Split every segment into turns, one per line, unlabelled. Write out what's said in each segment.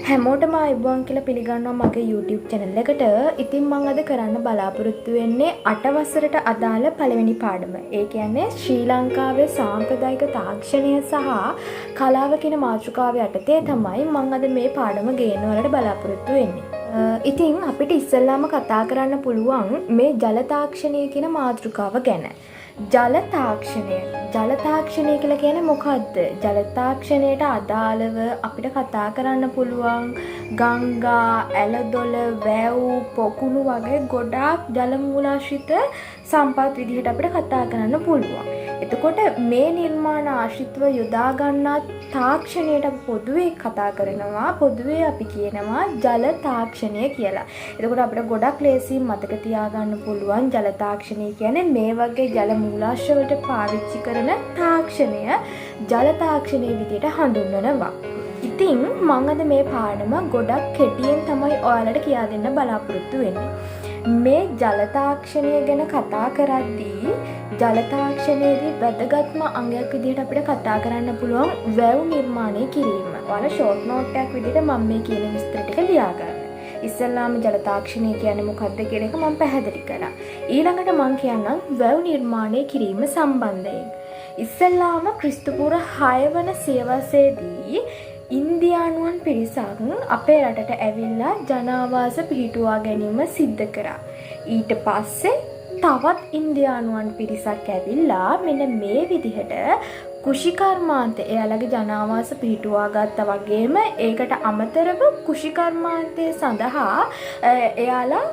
හැමෝටම ආයුබෝවන් කියලා පිළිගන්නවා මගේ YouTube channel එකට. ඉතින් මම අද කරන්න බලාපොරොත්තු වෙන්නේ 8 වසරට අදාළ පළවෙනි පාඩම. ඒ කියන්නේ ශ්‍රී ලංකාවේ සාම්ප්‍රදායික තාක්ෂණය සහ කලාව කියන මාතෘකාව යටතේ තමයි මම අද මේ පාඩම ගේන්න බලාපොරොත්තු වෙන්නේ. ඉතින් අපිට ඉස්සෙල්ලාම කතා කරන්න පුළුවන් මේ ජල තාක්ෂණය කියන මාතෘකාව ගැන. ජල තාක්ෂණය කියලා කියන්නේ මොකද්ද? ජල තාක්ෂණයට අදාළව අපිට කතා කරන්න පුළුවන් ගංගා, ඇලදොල, වැව්, පොකුණු වගේ ගොඩාක් ජල මූලාශ්‍රිත සම්පත් විදිහට අපිට කතා කරන්න පුළුවන්. එතකොට මේ නිර්මාණ ආශ්‍රිතව යොදා ගන්නා තාක්ෂණයට අපි පොදුවේ කතා කරනවා. පොදුවේ අපි කියනවා ජල තාක්ෂණය කියලා. එතකොට අපිට ගොඩක් ලේසියෙන් මතක තියාගන්න පුළුවන් ජල තාක්ෂණය කියන්නේ මේ වගේ ජල මූලාශ්‍ර වලට පාවිච්චි කරන තාක්ෂණය ජල තාක්ෂණය විදිහට හඳුන්වනවා. ඉතින් මම අද මේ පාඩම ගොඩක් කෙටියෙන් තමයි ඔයාලට කියා දෙන්න බලාපොරොත්තු වෙන්නේ. මේ ජල තාක්ෂණය ගැන කතා කරද්දී ජල තාක්ෂණයේදී වැදගත්ම අංගයක් විදිහට අපිට කතා කරන්න පුළුවන් වැව් නිර්මාණය කිරීම. ඔයාලා ෂෝට් නෝට් එකක් විදිහට මම මේ කියන විස්තර ටික ලියා ගන්න. ඉස්සෙල්ලාම ජල තාක්ෂණය කියන්නේ මොකක්ද කියන එක මම පැහැදිලි කළා. ඊළඟට මම කියන්නම් වැව් නිර්මාණය කිරීම සම්බන්ධයෙන්. ඉස්සෙල්ලාම ක්‍රිස්තුපූර්ව 6 වන සියවසේදී ඉන්දියානුවන් පිරිසක් අපේ රටට ඇවිල්ලා ජනාවාස පිහිටුවා ගැනීම සිද්ධ කරා. ඊට පස්සේ තවත් ඉන්දියානුවන් පිරිසක් ඇවිල්ලා මෙන්න මේ විදිහට කුෂිකර්මාන්ත එයාලගේ ජනාවාස පිහිටුවා ගත්තා වගේම ඒකට අමතරව කුෂිකර්මාන්තය සඳහා එයාලා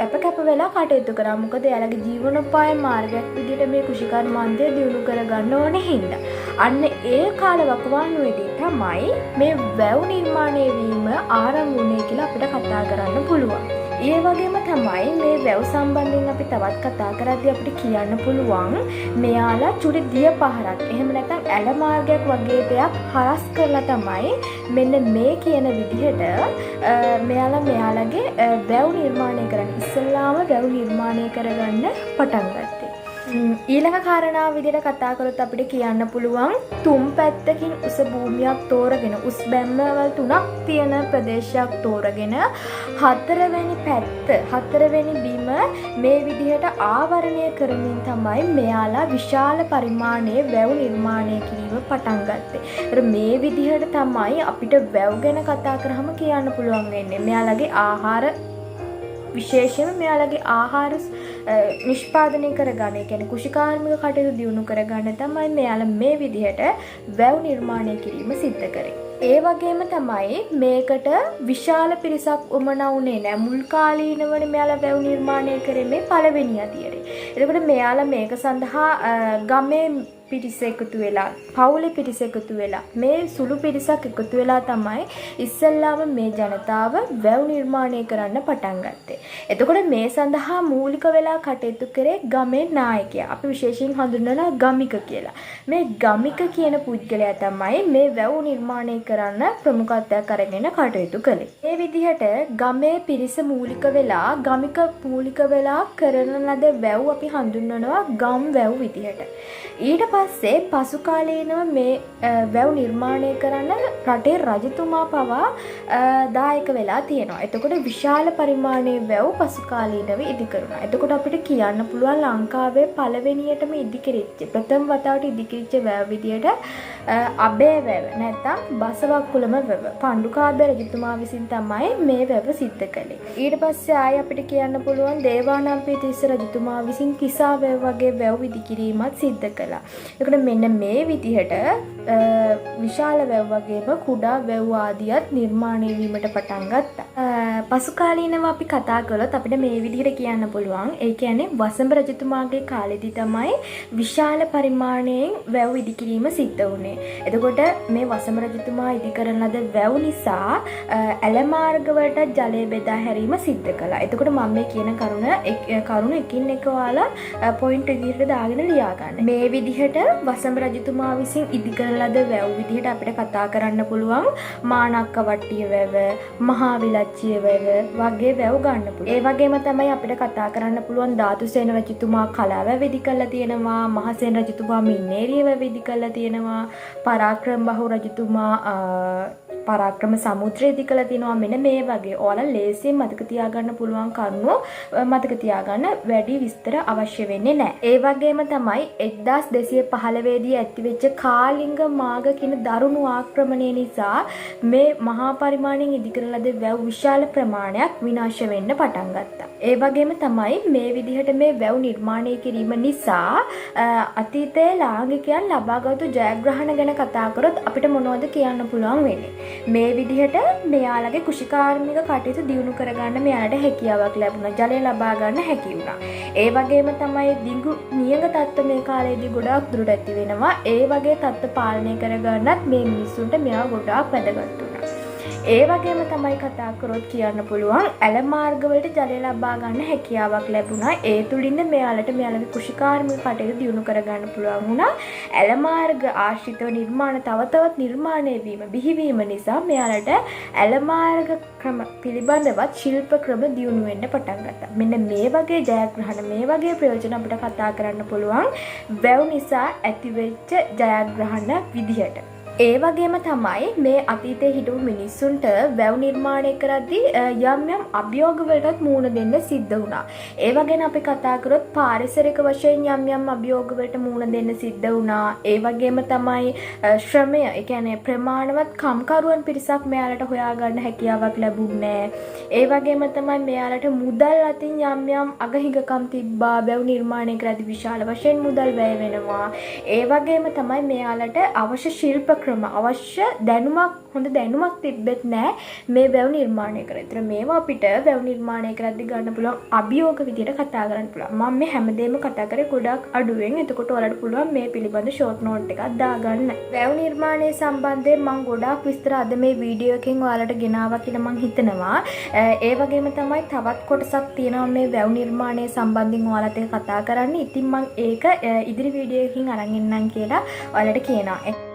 අපකප වෙලා කටයුතු කරා. මොකද එයාලගේ ජීවනෝපාය මාර්ගයක් විදිහට මේ කුෂිකර්මාන්තය දියුණු කරගන්න ඕනේ හින්දා. අන්න ඒ කාල වකවානුවේදී තමයි මේ වැව් නිර්මාණය වීම ආරම්භ වුණේ කියලා අපිට කතා කරන්න පුළුවන්. ඒ වගේම තමයි මේ වැව් සම්බන්ධයෙන් අපි තවත් කතා කරද්දී අපිට කියන්න පුළුවන් මෙයාලා චුටි දිය පහරක් එහෙම නැත්නම් ඇල මාර්ගයක් වගේ දෙයක් හරස් කරලා තමයි මෙන්න මේ කියන විදිහට මෙයාලගේ වැව් නිර්මාණය කරන්න ඉස්සෙල්ලාම වැව් නිර්මාණය කරගන්න පටන් ගත්තේ. ඊළඟ කාරණාව විදිහට කතා කරොත් අපිට කියන්න පුළුවන් තුන් පැත්තකින් උස භූමියක් තෝරගෙන උස් බැම්මවල් 3ක් තියෙන ප්‍රදේශයක් තෝරගෙන හතරවෙනි බිම මේ විදිහට ආවරණය කරමින් තමයි මෙයාලා විශාල පරිමාණයේ වැව් නිර්මාණය කිරීම පටන් ගත්තේ. මේ විදිහට තමයි අපිට වැව් ගැන කතා කරාම කියන්න පුළුවන් වෙන්නේ මෙයාලගේ ආහාර විශේෂයෙන්ම මෙයාලගේ ආහාර නිෂ්පාදනය කරගන්න. ඒ කියන්නේ කුෂිකාර්මික කටයුතු දියුණු කරගන්න තමයි මෙයාලා මේ විදිහට වැව් නිර්මාණය කිරීම සිද්ධ කරේ. ඒ වගේම තමයි මේකට විශාල පිරිසක් උමනා වුණේ නෑ. මුල් කාලීනවනේ මෙයාලා වැව් නිර්මාණය කරේ මේ පළවෙනි අදියරේ. එතකොට මෙයාලා මේක සඳහා ගමේ පිරිස එකතු වෙලා, පවුලේ පිරිස එකතු වෙලා, මේ සුළු පිරිසක් එකතු වෙලා තමයි ඉස්සෙල්ලාම මේ ජනතාව වැව් නිර්මාණය කරන්න පටන් ගත්තේ. එතකොට මේ සඳහා මූලික වෙලා කටයුතු කරේ ගමේ නායකයා. අපි විශේෂයෙන් හඳුන්වනවා ගමික කියලා. මේ ගමික කියන පුද්ගලයා තමයි මේ වැව් නිර්මාණය කරන්න ප්‍රමුඛත්වයක් අරගෙන කටයුතු කළේ. මේ විදිහට ගමේ පිරිස මූලික වෙලා, ගමික මූලික වෙලා කරන ලද වැව් අපි හඳුන්වනවා ගම් වැව් විදිහට. ඊට පස්සේ පසු කාලීනව මේ වැව් නිර්මාණය කරන්න රටේ රජතුමා පවා දායක වෙලා තියෙනවා. එතකොට විශාල පරිමාණයේ වැව් පසු කාලීනව ඉදිකරුණා. එතකොට අපිට කියන්න පුළුවන් ලංකාවේ පළවෙනියටම ඉදිකරිච්ච ප්‍රථම වතාවට ඉදිකරිච්ච වැව් විදියට අබේ වැව නැත්නම් බසවක්කුළම වැව පණ්ඩුකාභය රජතුමා විසින් තමයි මේ වැව සිද්ධ කළේ. ඊට පස්සේ ආයෙ අපිට කියන්න පුළුවන් දේවානම්පිය තිස්ස රජතුමා විසින් කිසා වැව වගේ වැව් ඉදිකිරීමත් සිද්ධ කළා. එතකොට මෙන්න මේ විදිහට විශාල වැව් වගේම කුඩා වැව් ආදියත් නිර්මාණය වීමට පටන් ගත්තා. පසු කාලීනව අපි කතා කළොත් අපිට මේ විදිහට කියන්න පුළුවන්. ඒ කියන්නේ වසඹ රජතුමාගේ කාලෙදී තමයි විශාල පරිමාණයෙන් වැව් ඉදිකිරීම සිද්ධ වුණේ. එතකොට මේ වසඹ රජතුමා ඉදිකරන ලද වැව් නිසා ඇල මාර්ග වලට ජලය බෙදා හැරීම සිද්ධ කළා. එතකොට මම මේ කියන කරුණ එකින් එක ඔයාලා පොයින්ට් විදිහට දාගෙන ලියා ගන්න. මේ විදිහට වසඹ රජතුමා විසින් ඉදිකරන ලද වැව් විදිහට අපිට කතා කරන්න පුළුවන් මාණක්කවට්ටිය වැව, මහා විලච්චිය වැව වගේ වැව් ගන්න පුළුවන්. ඒ වගේම තමයි අපිට කතා කරන්න පුළුවන් ධාතුසේන රජතුමා කලාව විදි කරලා තියෙනවා, මහසේන රජතුමා මින්නේරිය වැව විදි කරලා තියෙනවා, පරාක්‍රම බහු රජතුමා පරාක්‍රම සමුද්‍රය ඉදි කරලා තියෙනවා. මෙන්න මේ වගේ ඔයාලා ලේසියෙන් මතක තියාගන්න පුළුවන් කරුණු මතක තියාගන්න වැඩි විස්තර අවශ්‍ය වෙන්නේ නැහැ. ඒ වගේම තමයි 1215 දී ඇතිවෙච්ච කාලිංග මාග කියන දරුණු ආක්‍රමණය නිසා මේ මහා පරිමාණයෙන් ඉදි කරන ලද වැව් විශාල ප්‍රමාණයක් විනාශ වෙන්න පටන් ගත්තා. ඒ වගේම තමයි මේ විදිහට මේ වැව් නිර්මාණය කිරීම නිසා අතීතයේ ලාංකිකයන් ලබාගත් ජයග්‍රහණ ගැන කතා කරොත් අපිට මොනවද කියන්න පුළුවන් වෙන්නේ? මේ විදිහට මෙයාලගේ කෘෂිකාර්මික කටයුතු දියුණු කරගන්න මෙයාලට හැකියාවක් ලැබුණා. ජලය ලබා ගන්න හැකි වුණා. ඒ වගේම තමයි දිගු නියඟ තත්ත්ව මේ කාලේදී ගොඩාක් දුරට ඇති වෙනවා. ඒ වගේ තත්ත්ව පාලනය කරගන්නත් මේ මිනිස්සුන්ට මෙයා ගොඩාක් වැදගත් වුණා. ඒ වගේම තමයි කතා කරොත් කියන්න පුළුවන් ඇල මාර්ගවලට ජලය ලබා ගන්න හැකියාවක් ලැබුණා. ඒ තුලින්ද මෙයාලට මෙයාලගේ කෘෂිකාර්මික කටයුතු දියුණු කරගන්න පුළුවන් වුණා. ඇල මාර්ග ආශ්‍රිතව නිර්මාණ තව තවත් නිර්මාණය වීම බිහිවීම නිසා මෙයාලට ඇල මාර්ග ක්‍රම පිළිබඳවත් ශිල්ප ක්‍රම දියුණු වෙන්න පටන් ගත්තා. මෙන්න මේ වගේ ජයග්‍රහණ මේ වගේ ප්‍රයෝජන අපිට කතා කරන්න පුළුවන් වැව් නිසා ඇතිවෙච්ච ජයග්‍රහණ විදිහට. ඒ වගේම තමයි මේ අතීතයේ හිටපු මිනිස්සුන්ට වැව් නිර්මාණය කරද්දී යම් යම් අභියෝග වලටත් මුහුණ දෙන්න සිද්ධ වුණා. ඒ වගේම අපි කතා කරොත් පාරිසරික වශයෙන් යම් යම් අභියෝග වලට මුහුණ දෙන්න සිද්ධ වුණා. ඒ වගේම තමයි ශ්‍රමය, ඒ කියන්නේ ප්‍රමාණවත් කම්කරුවන් පිරිසක් මෙයාලට හොයාගන්න හැකියාවක් ලැබුණේ නැහැ. ඒ වගේම තමයි මෙයාලට මුදල් අතින් යම් යම් අගහිඟකම් තිබ්බා. වැව් නිර්මාණය කරද්දී විශාල වශයෙන් මුදල් වැය වෙනවා. ඒ වගේම තමයි මෙයාලට අවශ්‍ය ශිල්ප අවශ්‍ය දැනුමක් හොඳ දැනුමක් තිබෙත් නැහැ මේ වැව් නිර්මාණය කරලා. ඒතර මේවා අපිට වැව් නිර්මාණය කරද්දී ගන්න පුළුවන් අභියෝග විදියට කතා කරන්න පුළුවන්. මම මේ හැමදේම කතා කරේ ගොඩක් අඩුවෙන්. එතකොට ඔයාලට පුළුවන් මේ පිළිබඳ ෂෝට් නෝට් එකක් දාගන්න. වැව් නිර්මාණය සම්බන්ධයෙන් මම ගොඩාක් විස්තර අද මේ වීඩියෝ එකෙන් ඔයාලට ගෙනාවා කියලා මම හිතනවා. ඒ වගේම තමයි තවත් කොටසක් තියෙනවා මේ වැව් නිර්මාණය සම්බන්ධයෙන් ඔයාලට කතා කරන්න. ඉතින් මම ඒක ඉදිරි වීඩියෝ එකකින් අරන් එන්නම් කියලා ඔයාලට කියනවා.